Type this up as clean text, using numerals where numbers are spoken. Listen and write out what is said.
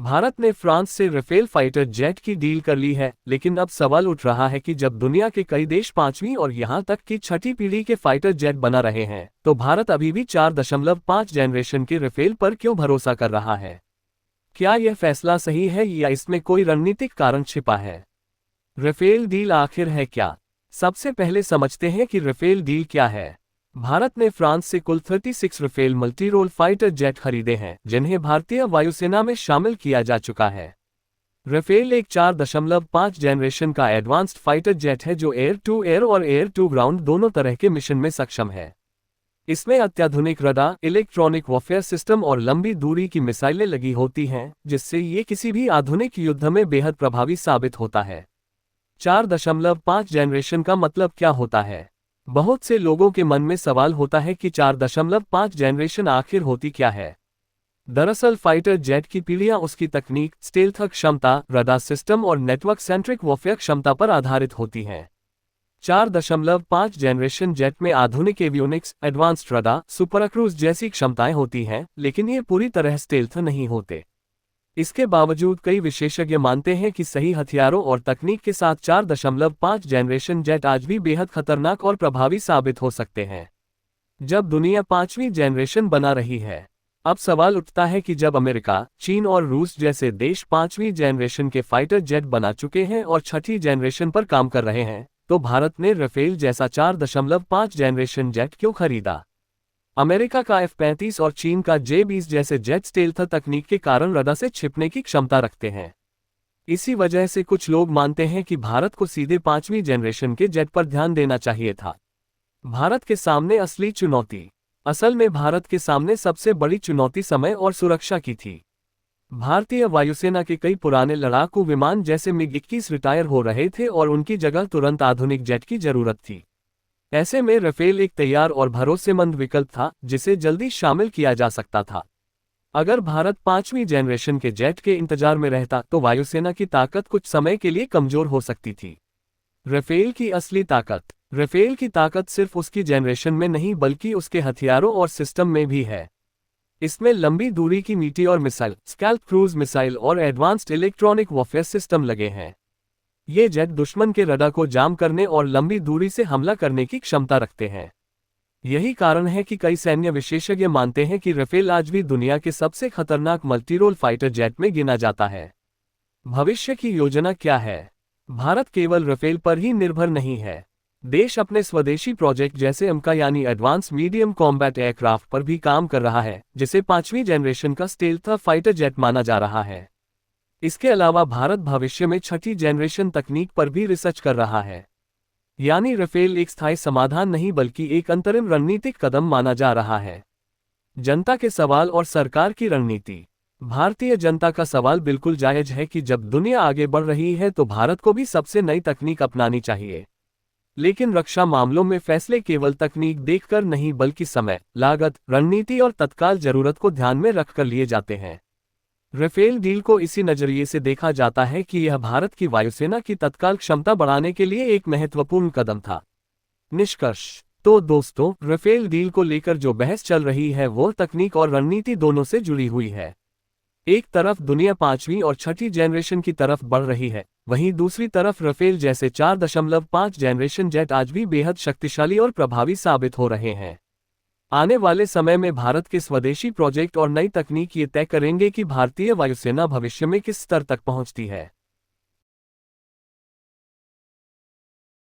भारत ने फ्रांस से Rafale fighter jet की डील कर ली है, लेकिन अब सवाल उठ रहा है कि जब दुनिया के कई देश पांचवीं और यहां तक कि छठी पीढ़ी के फाइटर जेट बना रहे हैं, तो भारत अभी भी 4.5 जनरेशन के राफेल पर क्यों भरोसा कर रहा है? क्या यह फैसला सही है या इसमें कोई रणनीतिक कारण छिपा है? राफेल डील आखिर है क्या? सबसे पहले समझते हैं कि राफेल डील क्या है। भारत ने फ्रांस से कुल 36 राफेल मल्टीरोल फाइटर जेट खरीदे हैं, जिन्हें भारतीय वायुसेना में शामिल किया जा चुका है। राफेल एक 4.5 जनरेशन का एडवांस्ड फाइटर जेट है जो एयर टू एयर और एयर टू ग्राउंड दोनों तरह के मिशन में सक्षम है। इसमें अत्याधुनिक रडार, इलेक्ट्रॉनिक वॉरफेयर सिस्टम और लंबी दूरी की मिसाइलें लगी होती हैं, जिससे ये किसी भी आधुनिक युद्ध में बेहद प्रभावी साबित होता है। 4.5 जनरेशन का मतलब क्या होता है? बहुत से लोगों के मन में सवाल होता है कि 4.5 जनरेशन आखिर होती क्या है। दरअसल फाइटर जेट की पीढ़ियां उसकी तकनीक, स्टेल्थ क्षमता, रडार सिस्टम और नेटवर्क सेंट्रिक वॉरफेयर क्षमता पर आधारित होती हैं। 4.5 जनरेशन जेट में आधुनिक avionics, advanced radar, super cruise जैसी क्षमताएं होती हैं, लेकिन ये पूरी तरह स्टेल्थ नहीं होते। इसके बावजूद कई विशेषज्ञ मानते हैं कि सही हथियारों और तकनीक के साथ 4.5 जनरेशन जेट आज भी बेहद खतरनाक और प्रभावी साबित हो सकते हैं। जब दुनिया पांचवीं जनरेशन बना रही है, अब सवाल उठता है कि जब अमेरिका, चीन और रूस जैसे देश पांचवीं जनरेशन के फाइटर जेट बना चुके हैं और छठी जनरेशन पर काम कर रहे हैं, तो भारत ने राफेल जैसा 4.5 जनरेशन जेट क्यों खरीदा? अमेरिका का F-35 और चीन का J-20 जैसे जेट स्टेल्थ तकनीक के कारण रडार से छिपने की क्षमता रखते हैं। इसी वजह से कुछ लोग मानते हैं कि भारत को सीधे पांचवीं जनरेशन के जेट पर ध्यान देना चाहिए था। भारत के सामने असली चुनौती। असल में भारत के सामने सबसे बड़ी चुनौती समय और सुरक्षा की थी। भारतीय वायुसेना के कई पुराने लड़ाकू विमान जैसे MiG-21 रिटायर हो रहे थे और उनकी जगह तुरंत आधुनिक जेट की जरूरत थी। ऐसे में राफेल एक तैयार और भरोसेमंद विकल्प था, जिसे जल्दी शामिल किया जा सकता था। अगर भारत पांचवीं जनरेशन के जेट के इंतजार में रहता तो वायुसेना की ताकत कुछ समय के लिए कमजोर हो सकती थी। राफेल की असली ताकत। राफेल की ताकत सिर्फ उसकी जनरेशन में नहीं बल्कि उसके हथियारों और सिस्टम में भी है। इसमें लंबी दूरी की meteor missile, scalp cruise missile और एडवांस्ड इलेक्ट्रॉनिक वॉरफेयर सिस्टम लगे हैं। ये जेट दुश्मन के रडार को जाम करने और लंबी दूरी से हमला करने की क्षमता रखते हैं। यही कारण है कि कई सैन्य विशेषज्ञ मानते हैं कि राफेल आज भी दुनिया के सबसे खतरनाक मल्टीरोल फाइटर जेट में गिना जाता है। भविष्य की योजना क्या है? भारत केवल राफेल पर ही निर्भर नहीं है। देश अपने स्वदेशी प्रोजेक्ट जैसे एमका यानी एडवांस मीडियम कॉम्बैट एयरक्राफ्ट पर भी काम कर रहा है, जिसे पांचवीं जनरेशन का स्टेल्थ फाइटर जेट माना जा रहा है। इसके अलावा भारत भविष्य में छठी जनरेशन तकनीक पर भी रिसर्च कर रहा है। यानी राफेल एक स्थायी समाधान नहीं बल्कि एक अंतरिम रणनीतिक कदम माना जा रहा है। जनता के सवाल और सरकार की रणनीति। भारतीय जनता का सवाल बिल्कुल जायज है कि जब दुनिया आगे बढ़ रही है तो भारत को भी सबसे नई तकनीक अपनानी चाहिए। लेकिन रक्षा मामलों में फैसले केवल तकनीक देखकर नहीं बल्कि समय, लागत, रणनीति और तत्काल जरूरत को ध्यान में रखकर लिए जाते हैं। राफेल डील को इसी नजरिए से देखा जाता है कि यह भारत की वायुसेना की तत्काल क्षमता बढ़ाने के लिए एक महत्वपूर्ण कदम था। निष्कर्ष। तो दोस्तों, राफेल डील को लेकर जो बहस चल रही है वो तकनीक और रणनीति दोनों से जुड़ी हुई है। एक तरफ दुनिया पांचवीं और छठी जनरेशन की तरफ बढ़ रही है, वहीं दूसरी तरफ राफेल जैसे 4.5 जनरेशन जेट आज भी बेहद शक्तिशाली और प्रभावी साबित हो रहे हैं। आने वाले समय में भारत के स्वदेशी प्रोजेक्ट और नई तकनीक ये तय करेंगे कि भारतीय वायुसेना भविष्य में किस स्तर तक पहुंचती है।